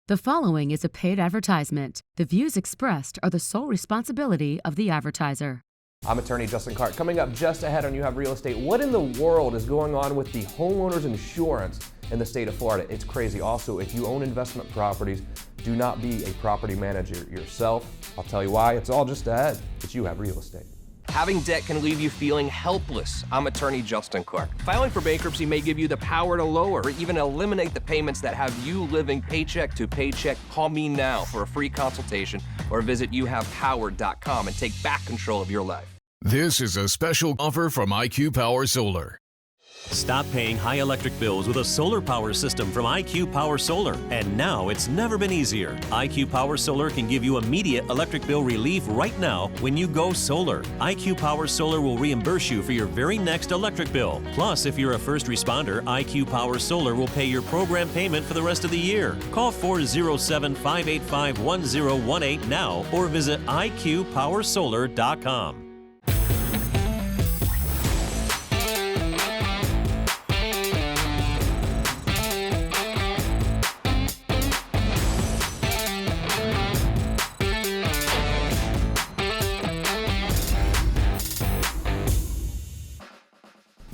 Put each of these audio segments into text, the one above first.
The following is a paid advertisement. The views expressed are the sole responsibility of the advertiser. I'm attorney Justin Clark. Coming up just ahead on You Have Real Estate, what in the world is going on with the homeowners insurance in the state of Florida? It's crazy. Also, if you own investment properties, do not be a property manager yourself. I'll tell you why. It's all just ahead. It's You Have Real Estate. Having debt can leave you feeling helpless. I'm attorney Justin Clark. Filing for bankruptcy may give you the power to lower or even eliminate the payments that have you living paycheck to paycheck. Call me now for a free consultation or visit youhavepower.com and take back control of your life. This is a special offer from IQ Power Solar. Stop paying high electric bills with a solar power system from IQ Power Solar. And now it's never been easier. IQ Power Solar can give you immediate electric bill relief right now when you go solar. IQ Power Solar will reimburse you for your very next electric bill. Plus, if you're a first responder, IQ Power Solar will pay your program payment for the rest of the year. Call 407-585-1018 now or visit iqpowersolar.com.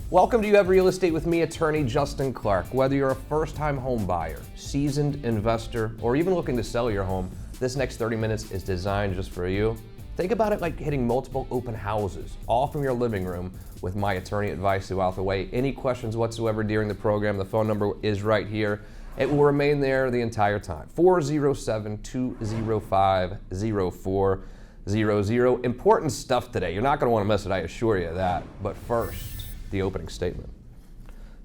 Welcome to You Have Real Estate with me, attorney Justin Clark. Whether you're a first-time home buyer, seasoned investor, or even looking to sell your home, this next 30 minutes is designed just for you. Think about it like hitting multiple open houses, all from your living room, with my attorney advice throughout the way. Any questions whatsoever during the program, the phone number is right here. It will remain there the entire time. 407-205-0400. Important stuff today. You're not going to want to miss it, I assure you that. But first, the opening statement.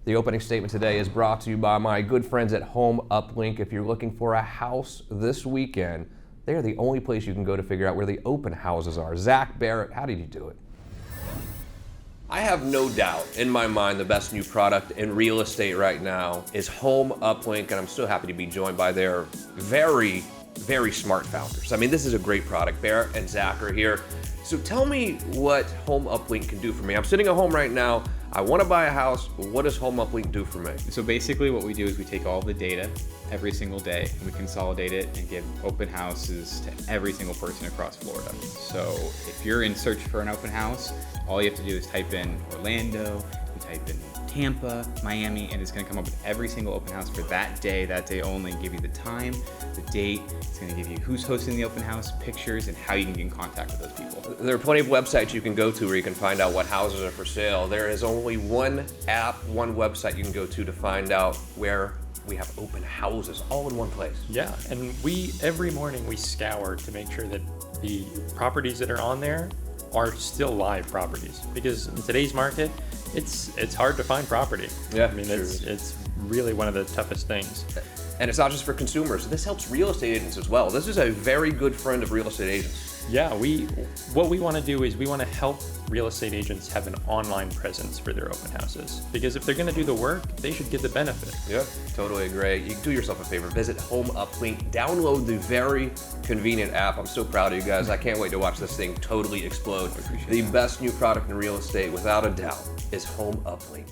The opening statement today is brought to you by my good friends at Home Uplink. If you're looking for a house this weekend, they are the only place you can go to figure out where the open houses are. Zach Barrett, how did you do it? I have no doubt in my mind the best new product in real estate right now is Home Uplink, and I'm so happy to be joined by their very, very smart founders. I mean, this is a great product. Barrett and Zach are here. So tell me what Home Uplink can do for me. I'm sitting at home right now. I want to buy a house. What does Home Uplink do for me? So basically what we do is we take all the data every single day and we consolidate it and give open houses to every single person across Florida. So if you're in search for an open house, all you have to do is type in Orlando, you type in Tampa, Miami, and it's going to come up with every single open house for that day only, give you the time, the date. It's going to give you who's hosting the open house, pictures, and how you can get in contact with those people. There are plenty of websites you can go to where you can find out what houses are for sale. There is only one app, one website you can go to find out where we have open houses, all in one place. Yeah, and every morning we scour to make sure that the properties that are on there are still live properties, because in today's market, it's hard to find property. Yeah, I mean, it's really one of the toughest things. And it's not just for consumers. This helps real estate agents as well. This is a very good friend of real estate agents. Yeah, what we want to do is we want to help real estate agents have an online presence for their open houses, because if they're going to do the work, they should get the benefit. Yeah, totally agree. You can do yourself a favor. Visit Home Uplink. Download the very convenient app. I'm so proud of you guys. I can't wait to watch this thing totally explode. The best new product in real estate, without a doubt, is Home Uplink.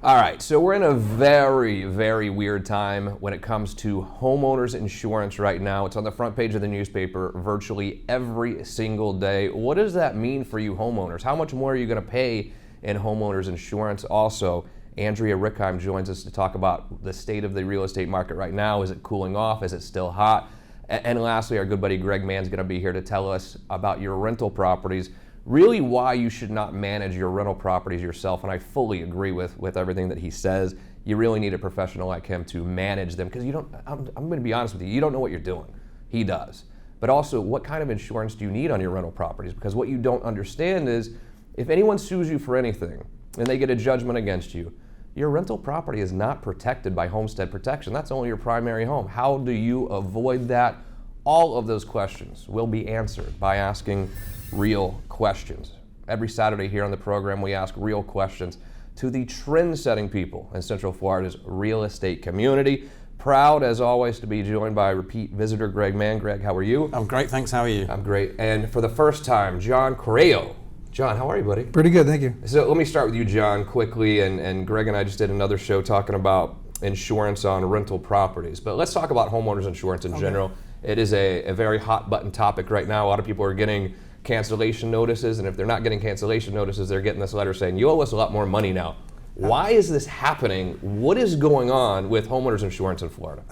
All right, so we're in a very, very weird time when it comes to homeowners insurance right now. It's on the front page of the newspaper virtually every single day. What does that mean for you homeowners? How much more are you going to pay in homeowners insurance? Also, Andrea Rickheim joins us to talk about the state of the real estate market right now. Is it cooling off? Is it still hot? And lastly, our good buddy Greg Mann is going to be here to tell us about your rental properties, really why you should not manage your rental properties yourself. And I fully agree with everything that he says. You really need a professional like him to manage them, because I'm going to be honest with you, you don't know what you're doing. He does. But also, what kind of insurance do you need on your rental properties? Because what you don't understand is, if anyone sues you for anything and they get a judgment against you, your rental property is not protected by homestead protection. That's only your primary home. How do you avoid that? All of those questions will be answered by asking real questions. Every Saturday here on the program, we ask real questions to the trend-setting people in Central Florida's real estate community. Proud, as always, to be joined by repeat visitor Greg Mann. Greg, how are you? I'm great, thanks. How are you? I'm great. And for the first time, John Corrao. John, how are you, buddy? Pretty good, thank you. So let me start with you, John, quickly. And Greg and I just did another show talking about insurance on rental properties. But let's talk about homeowners insurance in general. It is a very hot button topic right now. A lot of people are getting cancellation notices, and if they're not getting cancellation notices, they're getting this letter saying, you owe us a lot more money now. Why is this happening? What is going on with homeowners insurance in Florida?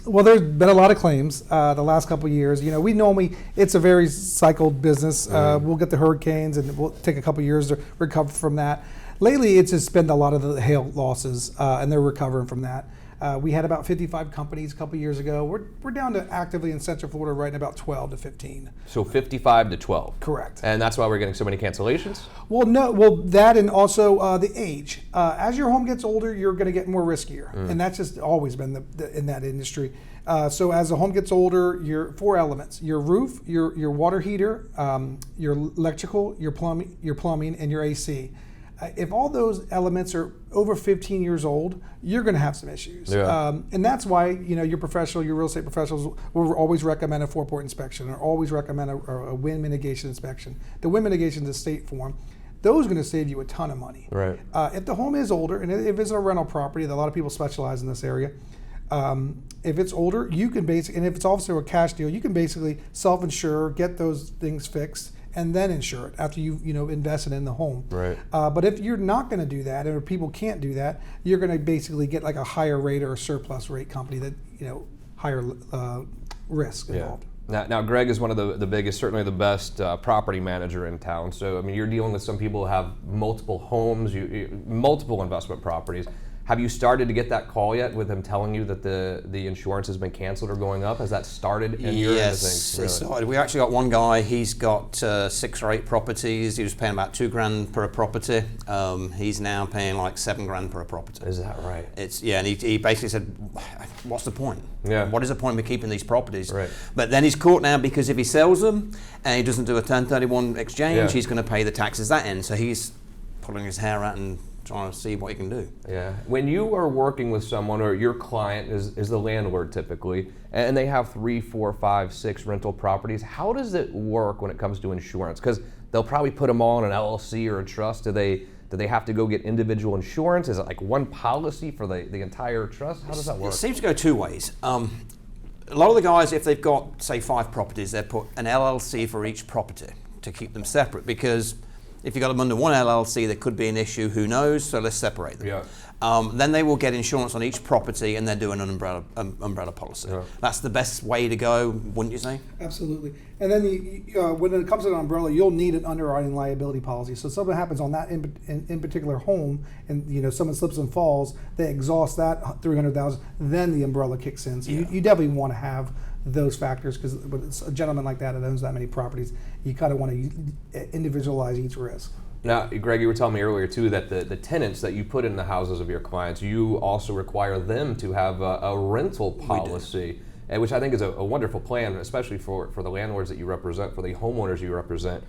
Well, there's been a lot of claims the last couple of years. You know, we normally, it's a very cycled business. We'll get the hurricanes and we'll take a couple of years to recover from that. Lately, it's just been a lot of the hail losses, and they're recovering from that. We had about 55 companies a couple of years ago. We're down to actively in Central Florida right now about 12 to 15. So 55 to 12. Correct. And that's why we're getting so many cancellations? Well, no. Well, that and also the age. As your home gets older, you're going to get more riskier, and that's just always been in that industry. So as the home gets older, your 4 elements: your roof, your water heater, your electrical, your plumbing, and your AC. If all those elements are over 15 years old, you're going to have some issues. Yeah. And that's why, you know, your real estate professionals will always recommend a 4-point inspection, or always recommend a wind mitigation inspection. The wind mitigation is a state form. Those are going to save you a ton of money. Right. If the home is older, and if it's a rental property, a lot of people specialize in this area. If it's older, you can basically, and if it's also a cash deal, you can basically self-insure, get those things fixed, and then insure it after you've invested in the home. Right. But if you're not going to do that, or people can't do that, you're going to basically get like a higher rate or a surplus rate company that higher risk involved. Now, Greg is one of the biggest, certainly the best property manager in town. So, I mean, you're dealing with some people who have multiple homes, multiple investment properties. Have you started to get that call yet with them telling you that the insurance has been canceled or going up? Has that started in your end of things? Yes, it started. We actually got one guy. He's got 6 or 8 properties. He was paying about $2,000 per property. He's now paying like $7,000 per property. Is that right? And he basically said, "What's the point? Yeah. What is the point of keeping these properties?" Right. But then he's caught now because if he sells them and he doesn't do a 1031 exchange, he's going to pay the taxes that end. So he's pulling his hair out and trying to see what he can do. Yeah. When you are working with someone, or your client is the landlord typically, and they have 3, 4, 5, 6 rental properties, how does it work when it comes to insurance? Because they'll probably put them all in an LLC or a trust. Do they have to go get individual insurance? Is it like one policy for the entire trust? How does that work? It seems to go 2 ways. A lot of the guys, if they've got, say, 5 properties, they put an LLC for each property to keep them separate, because if you've got them under one LLC, there could be an issue, who knows, so let's separate them. Yeah. Then they will get insurance on each property, and they're doing an umbrella policy. Yeah. That's the best way to go, wouldn't you say? Absolutely. And then when it comes to an umbrella, you'll need an underwriting liability policy. So if something happens on that in particular home, and someone slips and falls, they exhaust that $300,000, then the umbrella kicks in. So you definitely want to have those factors, because when it's a gentleman like that owns that many properties, you kind of want to individualize each risk. Now, Greg, you were telling me earlier too that the tenants that you put in the houses of your clients, you also require them to have a rental policy, and which I think is a wonderful plan, especially for the landlords that you represent, for the homeowners you represent.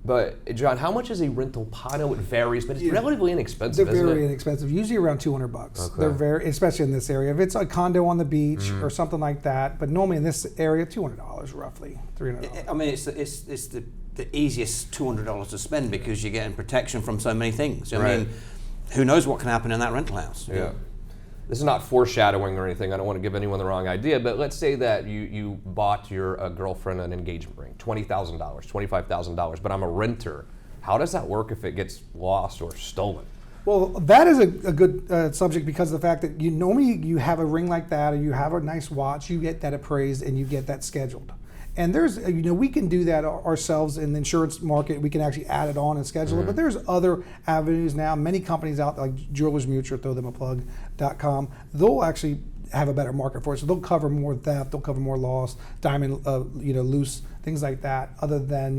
But John, how much is a rental policy? I know it varies, but it's relatively inexpensive. They're very inexpensive. Usually around $200. Okay. They're very, especially in this area. If it's a condo on the beach or something like that, but normally in this area, $200 roughly, $300. I mean, it's the easiest $200 to spend, because you're getting protection from so many things. I mean, who knows what can happen in that rental house? Yeah. This is not foreshadowing or anything. I don't want to give anyone the wrong idea, but let's say that you bought your girlfriend an engagement ring, $20,000, $25,000, but I'm a renter. How does that work if it gets lost or stolen? Well, that is a good subject, because of the fact that normally you have a ring like that, or you have a nice watch, you get that appraised and you get that scheduled. And there's, we can do that ourselves in the insurance market. We can actually add it on and schedule it. But there's other avenues now. Many companies out there, like Jewelers Mutual, throw them a plug.com, they'll actually have a better market for it. So they'll cover more theft, they'll cover more loss, diamond, loose, things like that, other than,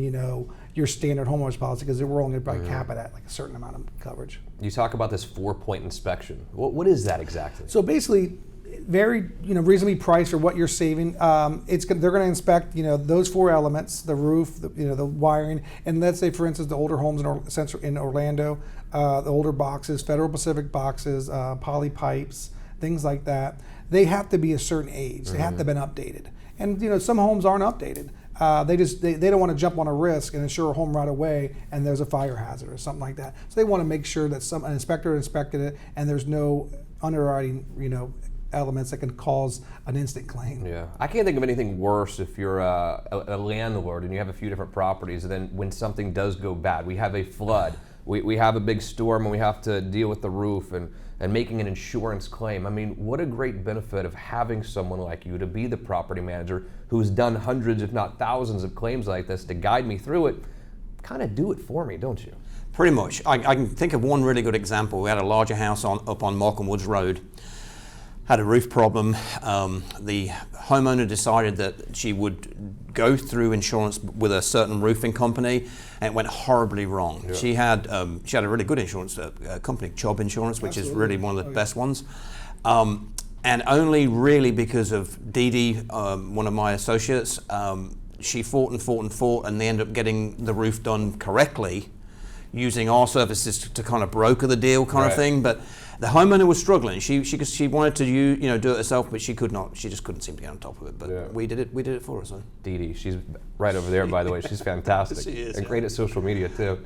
your standard homeowners policy, because we're only going to cap it at like a certain amount of coverage. You talk about this 4-point inspection. What is that exactly? So basically, very reasonably priced for what you're saving. They're going to inspect those 4 elements: the roof, the wiring, and let's say, for instance, the older homes in Orlando, the older boxes, Federal Pacific boxes, poly pipes, things like that. They have to be a certain age. They have to have been updated, and some homes aren't updated. They don't want to jump on a risk and insure a home right away, and there's a fire hazard or something like that. So they want to make sure that an inspector inspected it, and there's no underwriting, elements that can cause an instant claim. Yeah, I can't think of anything worse if you're a landlord and you have a few different properties, and then when something does go bad, we have a flood, we have a big storm, and we have to deal with the roof and making an insurance claim. I mean, what a great benefit of having someone like you to be the property manager who's done hundreds, if not thousands, of claims like this to guide me through it. Kind of do it for me, don't you? Pretty much. I can think of one really good example. We had a larger house up on Markham Woods Road. Had a roof problem. The homeowner decided that she would go through insurance with a certain roofing company, and it went horribly wrong. Yeah. She had a really good insurance company, Chubb Insurance, which is really one of the best ones. And only really because of Dee Dee, one of my associates, she fought, and they ended up getting the roof done correctly, using our services to kind of broker the deal kind of thing. But the homeowner was struggling. She wanted to do it herself, but she could not. She just couldn't seem to get on top of it. But we did it for her. So. Dee Dee, she's right over there, by the way. She's fantastic. She is, and great at social media too.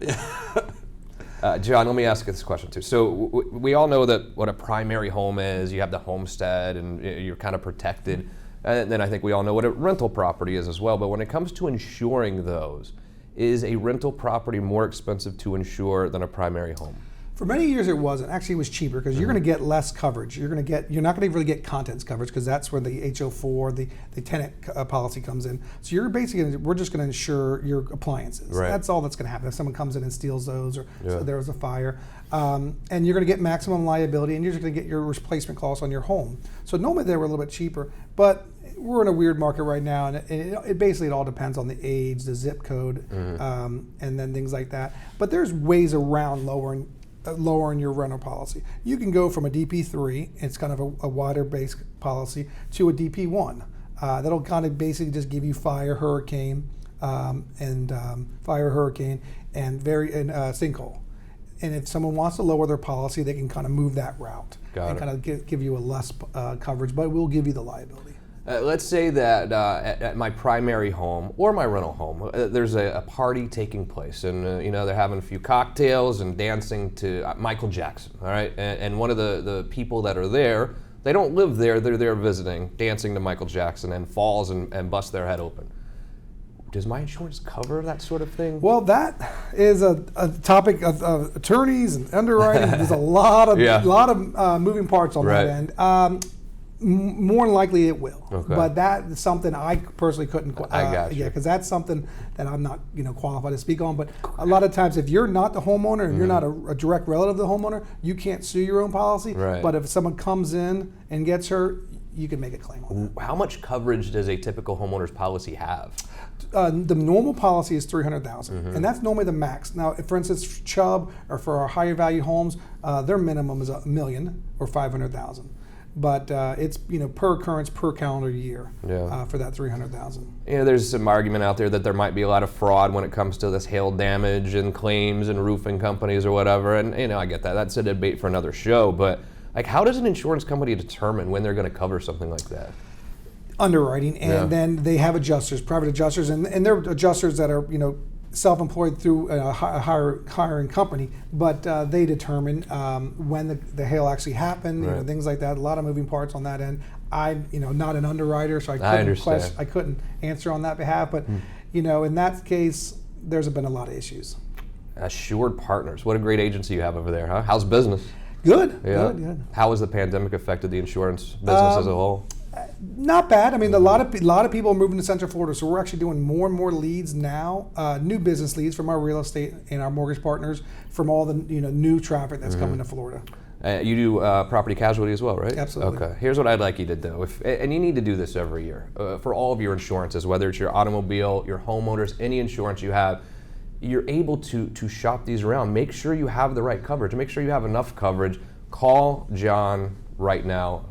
John, let me ask you this question too. So we all know that what a primary home is. You have the homestead, and you're kind of protected. And then I think we all know what a rental property is as well. But when it comes to insuring those, is a rental property more expensive to insure than a primary home? For many years it wasn't. Actually, it was cheaper because you're going to get less coverage. You're not going to really get contents coverage because that's where the HO4, the tenant policy comes in. So you're basically, we're just going to insure your appliances. Right. That's all that's going to happen. If someone comes in and steals those, or so there was a fire, and you're going to get maximum liability, and you're just going to get your replacement costs on your home. So normally they were a little bit cheaper, but we're in a weird market right now, and it basically it all depends on the age, the zip code, and then things like that. But there's ways around lowering your rental policy. You can go from a DP3, it's kind of a wider base policy, to a DP1. That'll kind of basically just give you fire, hurricane, and sinkhole. And if someone wants to lower their policy, they can kind of move that route and kind of give you a less coverage, but it will give you the liability. Let's say that at my primary home or my rental home, there's a party taking place, and they're having a few cocktails and dancing to Michael Jackson. All right, and one of the people that are there, they don't live there; they're there visiting, dancing to Michael Jackson, and falls and busts their head open. Does my insurance cover that sort of thing? Well, that is a topic of attorneys and underwriting. There's a lot of moving parts on that end. More than likely it will, but that's something I personally couldn't. I got you. Yeah, because that's something that I'm not, qualified to speak on. But a lot of times, if you're not the homeowner and you're not a direct relative of the homeowner, you can't sue your own policy. Right. But if someone comes in and gets hurt, you can make a claim on that. How much coverage does a typical homeowner's policy have? The normal policy is $300,000, and that's normally the max. Now, if, for instance, Chubb or for our higher value homes, their minimum is $1 million or $500,000. But it's per occurrence per calendar year for that $300,000. There's some argument out there that there might be a lot of fraud when it comes to this hail damage and claims and roofing companies or whatever. And I get that. That's a debate for another show. But how does an insurance company determine when they're going to cover something like that? Underwriting, and then they have adjusters, private adjusters, and they're adjusters that are self-employed through a hiring company, but they determine when the hail actually happened, things like that. A lot of moving parts on that end. I'm not an underwriter, so I couldn't answer on that behalf. But in that case, there's been a lot of issues. Assured Partners, what a great agency you have over there, huh? How's business? Good. Yeah. Good. How has the pandemic affected the insurance business as a whole? Not bad. I mean, a lot of people are moving to Central Florida, so we're actually doing more and more leads now, new business leads from our real estate and our mortgage partners, from all the new traffic that's coming to Florida. You do property casualty as well, right? Absolutely. Okay. Here's what I'd like you to do, and you need to do this every year for all of your insurances, whether it's your automobile, your homeowners, any insurance you have. You're able to shop these around. Make sure you have the right coverage. Make sure you have enough coverage. Call John right now.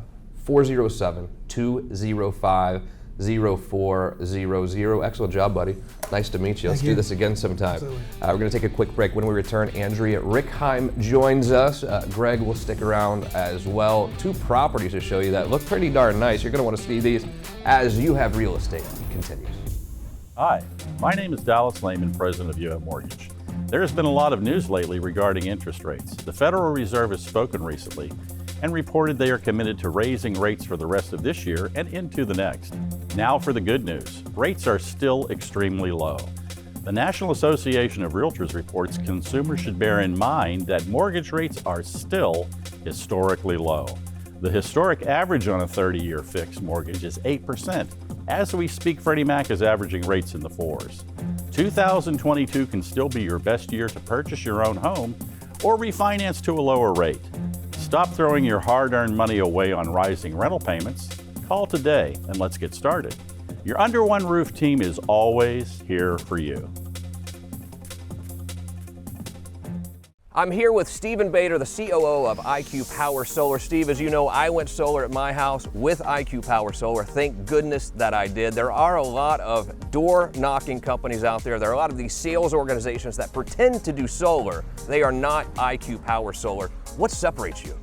407-205-0400. Excellent job, buddy. Nice to meet you. Let's do this again sometime. We're going to take a quick break. When we return, Andrea Rickheim joins us. Greg will stick around as well. 2 properties to show you that look pretty darn nice. You're going to want to see these as You Have Real Estate continues. Hi, my name is Dallas Lehman, president of UF Mortgage. There has been a lot of news lately regarding interest rates. The Federal Reserve has spoken recently, and reported they are committed to raising rates for the rest of this year and into the next. Now for the good news. Rates are still extremely low. The National Association of Realtors reports consumers should bear in mind that mortgage rates are still historically low. The historic average on a 30-year fixed mortgage is 8%. As we speak, Freddie Mac is averaging rates in the 4s. 2022 can still be your best year to purchase your own home or refinance to a lower rate. Stop throwing your hard-earned money away on rising rental payments. Call today and let's get started. Your Under One Roof team is always here for you. I'm here with Stephen Bader, the COO of IQ Power Solar. Steve, as you know, I went solar at my house with IQ Power Solar. Thank goodness that I did. There are a lot of door-knocking companies out there. There are a lot of these sales organizations that pretend to do solar. They are not IQ Power Solar. What separates you?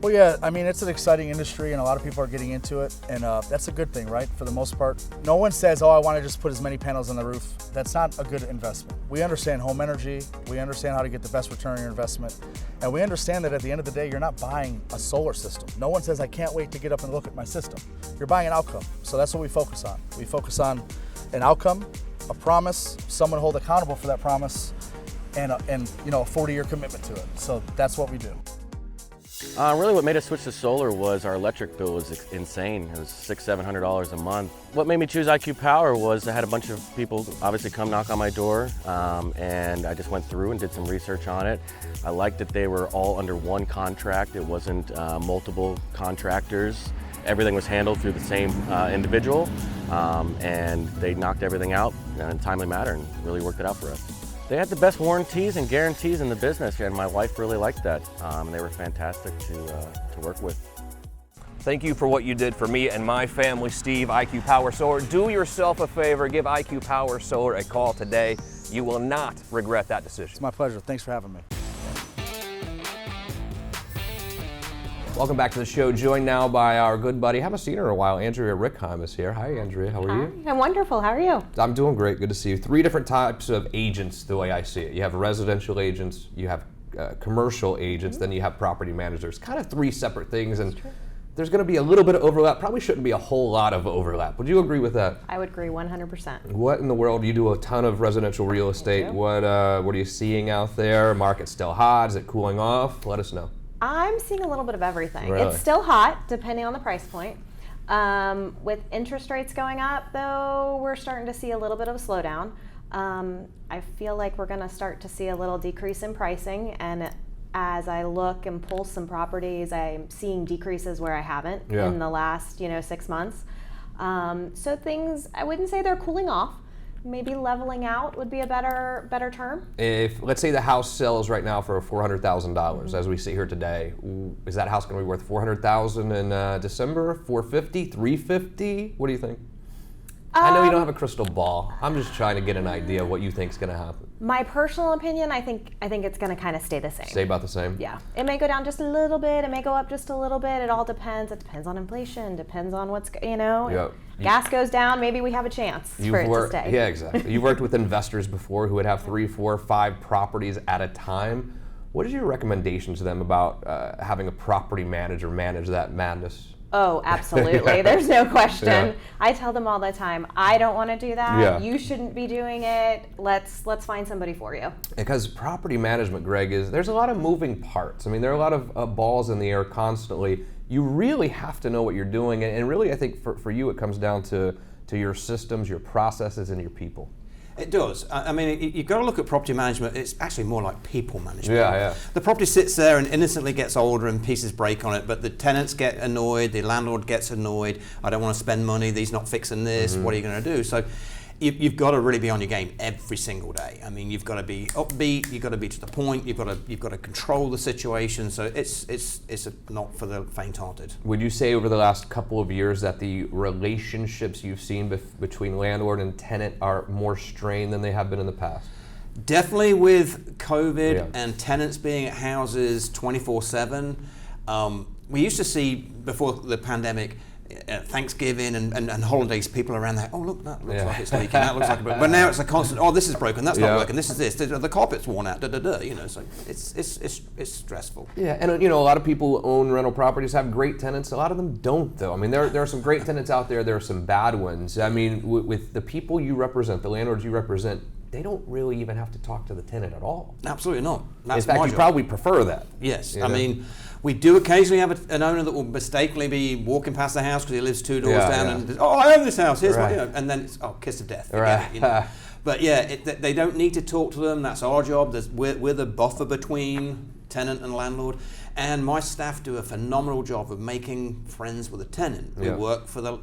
Well, yeah, I mean, it's an exciting industry and a lot of people are getting into it, and that's a good thing, right? For the most part. No one says, oh, I want to just put as many panels on the roof. That's not a good investment. We understand home energy, we understand how to get the best return on your investment, and we understand that at the end of the day, you're not buying a solar system. No one says, I can't wait to get up and look at my system. You're buying an outcome, so that's what we focus on. We focus on an outcome, a promise, someone hold accountable for that promise, and a 40-year commitment to it. So that's what we do. Really what made us switch to solar was our electric bill was insane. It was $600–700 a month. What made me choose IQ Power was I had a bunch of people obviously come knock on my door, and I just went through and did some research on it. I liked that they were all under one contract. It wasn't multiple contractors. Everything was handled through the same individual, and they knocked everything out in a timely manner and really worked it out for us. They had the best warranties and guarantees in the business, and my wife really liked that. They were fantastic to work with. Thank you for what you did for me and my family, Steve. IQ Power Solar. Do yourself a favor, give IQ Power Solar a call today. You will not regret that decision. It's my pleasure. Thanks for having me. Welcome back to the show, joined now by our good buddy, haven't seen her in a while, Andrea Rickheim is here. Hi, Andrea, how are you? I'm wonderful, how are you? I'm doing great, good to see you. 3 different types of agents, the way I see it. You have residential agents, you have commercial agents, then you have property managers. Kind of 3 separate things, and there's going to be a little bit of overlap. Probably shouldn't be a whole lot of overlap. Would you agree with that? I would agree 100%. What in the world? You do a ton of residential real estate. What are you seeing out there? Market's still hot? Is it cooling off? Let us know. I'm seeing a little bit of everything. Really? It's still hot, depending on the price point. With interest rates going up, though, we're starting to see a little bit of a slowdown. I feel like we're going to start to see a little decrease in pricing, and as I look and pull some properties, I'm seeing decreases where I haven't in the last 6 months. So things, I wouldn't say they're cooling off. Maybe leveling out would be a better term. If, let's say the house sells right now for $400,000 as we see here today, is that house going to be worth $400,000 in December? $450,000, $350,000? What do you think? I know you don't have a crystal ball. I'm just trying to get an idea of what you think is going to happen. My personal opinion, I think it's going to kind of stay the same. Stay about the same? Yeah. It may go down just a little bit. It may go up just a little bit. It all depends. It depends on inflation. Depends on what's, Yep. Gas goes down, maybe we have a chance for it to stay. Yeah, exactly. You've worked with investors before who would have 3, 4, 5 properties at a time. What is your recommendation to them about having a property manager manage that madness? Oh, absolutely. There's no question. Yeah. I tell them all the time, I don't want to do that. Yeah. You shouldn't be doing it. Let's find somebody for you. Because property management, Greg, there's a lot of moving parts. I mean, there are a lot of balls in the air constantly. You really have to know what you're doing. And really, I think for you, it comes down to your systems, your processes, and your people. It does. I mean, you've got to look at property management. It's actually more like people management. Yeah. The property sits there and innocently gets older and pieces break on it, but the tenants get annoyed, the landlord gets annoyed. I don't want to spend money, he's not fixing this, what are you going to do? So you've got to really be on your game every single day. I mean, you've got to be upbeat, you've got to be to the point, you've got to control the situation. So it's not for the faint-hearted. Would you say over the last couple of years that the relationships you've seen between landlord and tenant are more strained than they have been in the past? Definitely with COVID and tenants being at houses 24/7. We used to see before the pandemic Thanksgiving and holidays, people around there, oh look, that looks like it's leaking, that looks like but now it's a constant, oh this is broken, that's not working, this is this, the carpet's worn out, you know, so it's stressful. Yeah, and you know, a lot of people who own rental properties have great tenants, a lot of them don't though. I mean, there are some great tenants out there are some bad ones. I mean, with the people you represent, the landlords you represent, they don't really even have to talk to the tenant at all. Absolutely not. That's in fact, you probably prefer that. Yes, you I know? mean, we do occasionally have an owner that will mistakenly be walking past the house because he lives 2 doors down and, oh, I own this house, here's what, you know, and then it's, oh, kiss of death, forget it, you know. But yeah, they don't need to talk to them, that's our job. We're the buffer between tenant and landlord. And my staff do a phenomenal job of making friends with a tenant who work for the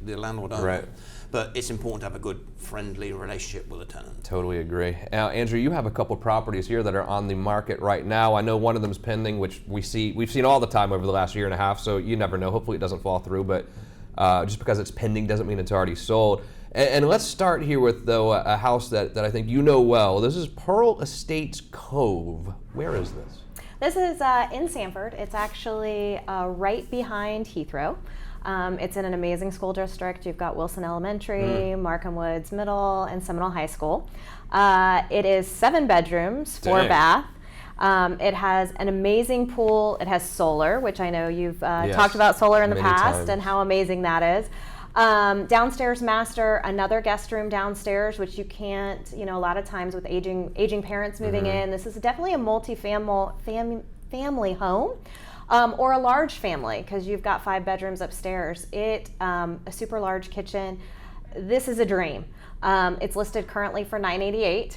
landlord owner. Right. But it's important to have a good, friendly relationship with a tenant. Totally agree. Now, Andrew, you have a couple properties here that are on the market right now. I know one of them's pending, which we've seen all the time over the last year and a half, so you never know. Hopefully it doesn't fall through, but just because it's pending doesn't mean it's already sold. And let's start here with, though, a house that I think you know well. This is Pearl Estates Cove. Where is this? This is in Sanford. It's actually right behind Heathrow. It's in an amazing school district. You've got Wilson Elementary, Markham Woods Middle, and Seminole High School. It is 7 bedrooms, 4 bath. It has an amazing pool. It has solar, which I know you've talked about solar in the past and how amazing that is. Downstairs master, another guest room downstairs, which you can't, you know, a lot of times with aging parents moving in. This is definitely a family home. Or a large family, because you've got 5 bedrooms upstairs. A super large kitchen. This is a dream. It's listed currently for $988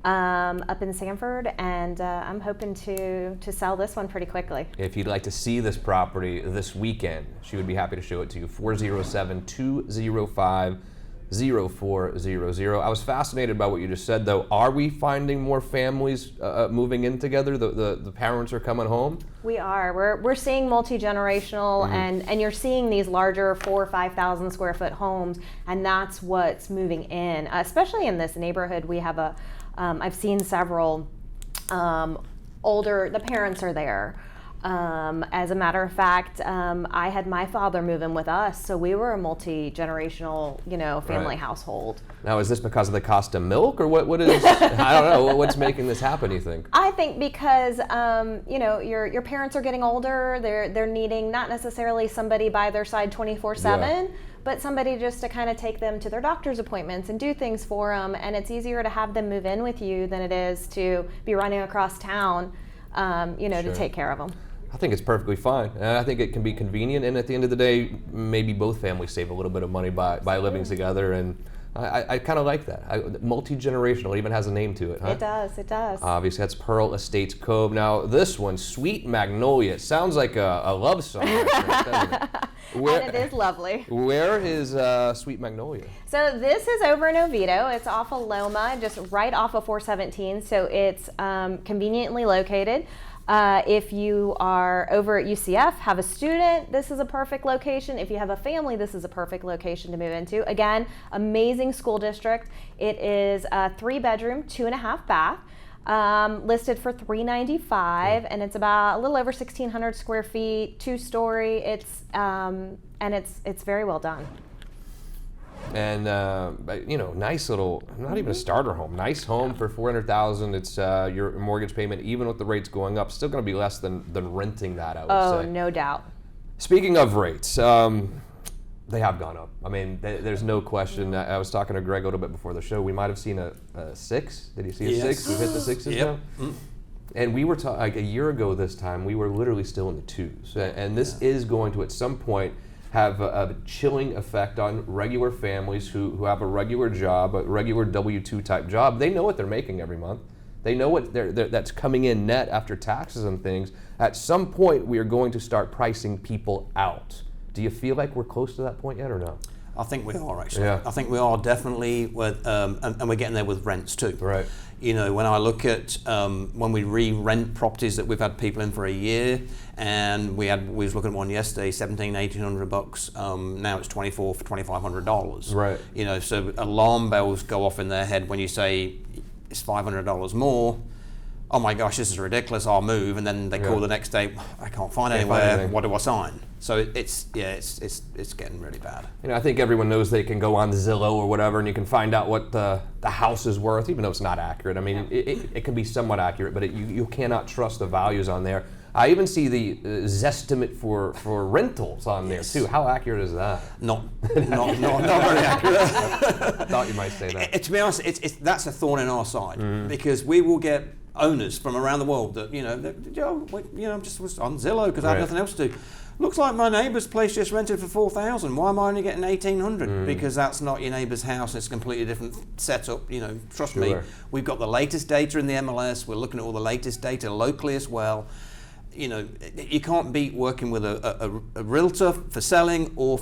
up in Sanford, and I'm hoping to sell this one pretty quickly. If you'd like to see this property this weekend, she would be happy to show it to you. 407-205-0400. I was fascinated by what you just said, though. Are we finding more families moving in together? The parents are coming home? We are. We're seeing multi-generational, and you're seeing these larger 4,000 or 5,000 square foot homes, and that's what's moving in. Especially in this neighborhood, we have I've seen several older. The parents are there. As a matter of fact, I had my father move in with us, so we were a multi-generational, family household. Now, is this because of the cost of milk, or what is? I don't know. What's making this happen? You think? I think because your parents are getting older. They're needing not necessarily somebody by their side 24/7. But somebody just to kind of take them to their doctor's appointments and do things for them. And it's easier to have them move in with you than it is to be running across town, to take care of them. I think it's perfectly fine. And I think it can be convenient. And at the end of the day, maybe both families save a little bit of money by living together. And I kind of like that. Multi-generational, even has a name to it, huh? It does. Obviously, that's Pearl Estates Cove. Now, this one, Sweet Magnolia, sounds like a love song, doesn't it? And it is lovely. Where is Sweet Magnolia? So this is over in Oviedo. It's off of Loma, just right off of 417. So it's conveniently located. If you are over at UCF, have a student, this is a perfect location. If you have a family, this is a perfect location to move into. Again, amazing school district. It is a 3-bedroom, 2.5 bath. Listed for $395, and it's about a little over 1,600 square feet, 2-story. It's very well done. And nice little, not even a starter home, nice home for $400,000. It's your mortgage payment, even with the rates going up, still going to be less than renting that, I would say. Oh, no doubt. Speaking of rates, they have gone up. I mean, there's no question. I was talking to Greg a little bit before the show. We might have seen a 6. Did you see a 6? We've hit the 6s now. And we were like a year ago this time, we were literally still in the 2s. And this is going to, at some point, have a chilling effect on regular families who have a regular job, a regular W-2 type job. They know what they're making every month. They know what that's coming in net after taxes and things. At some point, we are going to start pricing people out. Do you feel like we're close to that point yet or no? I think we are, actually. Yeah. I think we are definitely, and we're getting there with rents too. Right. When I look at when we re-rent properties that we've had people in for a year, and we was looking at one yesterday, $1,800, now it's $2,400 for $2,500. Right. So alarm bells go off in their head when you say it's $500 more. oh my gosh, this is ridiculous, I'll move, and then they call the next day, I can't find anywhere, what do I sign? So it's getting really bad. I think everyone knows they can go on Zillow or whatever, and you can find out what the house is worth, even though it's not accurate. I mean, it can be somewhat accurate, but you cannot trust the values on there. I even see the Zestimate for rentals on there too. How accurate is that? Not very accurate. I thought you might say that. To be honest, that's a thorn in our side, because we will get owners from around the world that just was on Zillow because I have nothing else to do. Looks like my neighbour's place just rented for $4,000. Why am I only getting $1,800? Because that's not your neighbour's house. It's a completely different setup. Trust me. We've got the latest data in the MLS. We're looking at all the latest data locally as well. You can't beat working with a realtor for selling or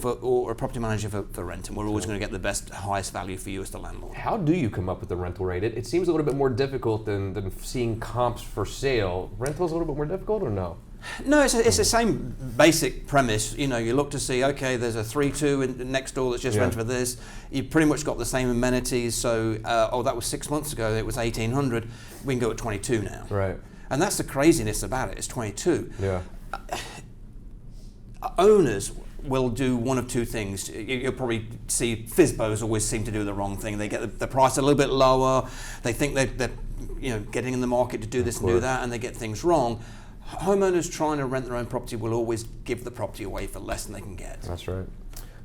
a property manager for renting. We're always going to get the best, highest value for you as the landlord. How do you come up with the rental rate? It seems a little bit more difficult than seeing comps for sale. Rental's a little bit more difficult, or no? No, it's the same basic premise. You look to see, okay, there's a 3-2 next door that's just rented for this. You've pretty much got the same amenities. So, that was 6 months ago. It was $1,800. We can go at 22 now. Right. And that's the craziness about it. It's 22. Yeah. Owners will do one of two things. You'll probably see FSBOs always seem to do the wrong thing. They get the price a little bit lower. They think they're getting in the market to do this and do that, and they get things wrong. Homeowners trying to rent their own property will always give the property away for less than they can get. That's right.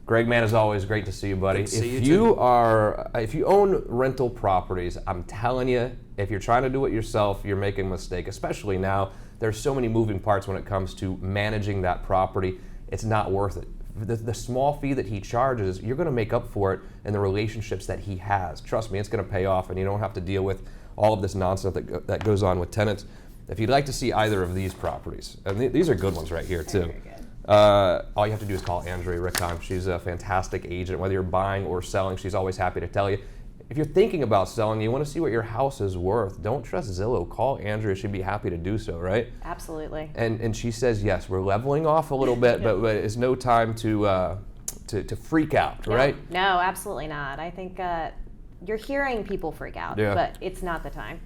Greg Mann, as always, great to see you, buddy. Good to see If you own rental properties, I'm telling you, if you're trying to do it yourself, you're making a mistake. Especially now, there's so many moving parts when it comes to managing that property. It's not worth it. The small fee that he charges, you're going to make up for it in the relationships that he has. Trust me, it's going to pay off, and you don't have to deal with all of this nonsense that goes on with tenants. If you'd like to see either of these properties, and these are good ones right here too. All you have to do is call Andrea Rickheim. She's a fantastic agent. Whether you're buying or selling, she's always happy to tell you. If you're thinking about selling, you want to see what your house is worth, don't trust Zillow. Call Andrea. She'd be happy to do so, right? Absolutely. And she says, yes, we're leveling off a little bit, but it's no time to freak out, right? No, absolutely not. I think you're hearing people freak out, but it's not the time.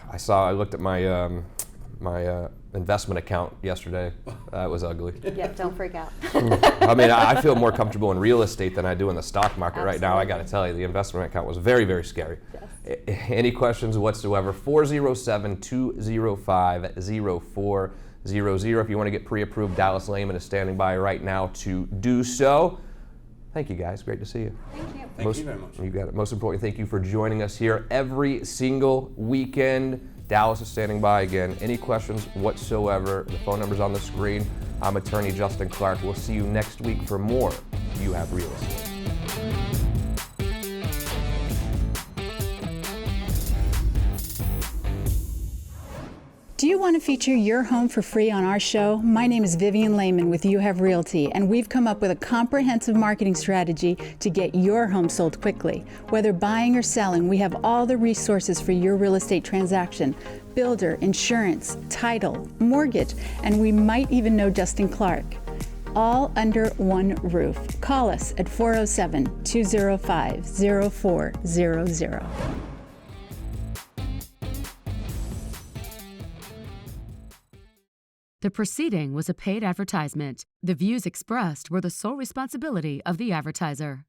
I looked at my my investment account yesterday. It was ugly. Yep, don't freak out. I mean, I feel more comfortable in real estate than I do in the stock market right now. I got to tell you, the investment account was very, very scary. Yes. Any questions whatsoever, 407-205-0400. If you want to get pre-approved, Dallas Lehman is standing by right now to do so. Thank you, guys. Great to see you. Thank you. Thank you very much. You got it. Most important, thank you for joining us here every single weekend. Dallas is standing by again. Any questions whatsoever, the phone number's on the screen. I'm attorney Justin Clark. We'll see you next week for more You Have Real Estate. Do you want to feature your home for free on our show? My name is Vivian Lehman with You Have Realty, and we've come up with a comprehensive marketing strategy to get your home sold quickly. Whether buying or selling, we have all the resources for your real estate transaction: builder, insurance, title, mortgage, and we might even know Justin Clark. All under one roof. Call us at 407-205-0400. The proceeding was a paid advertisement. The views expressed were the sole responsibility of the advertiser.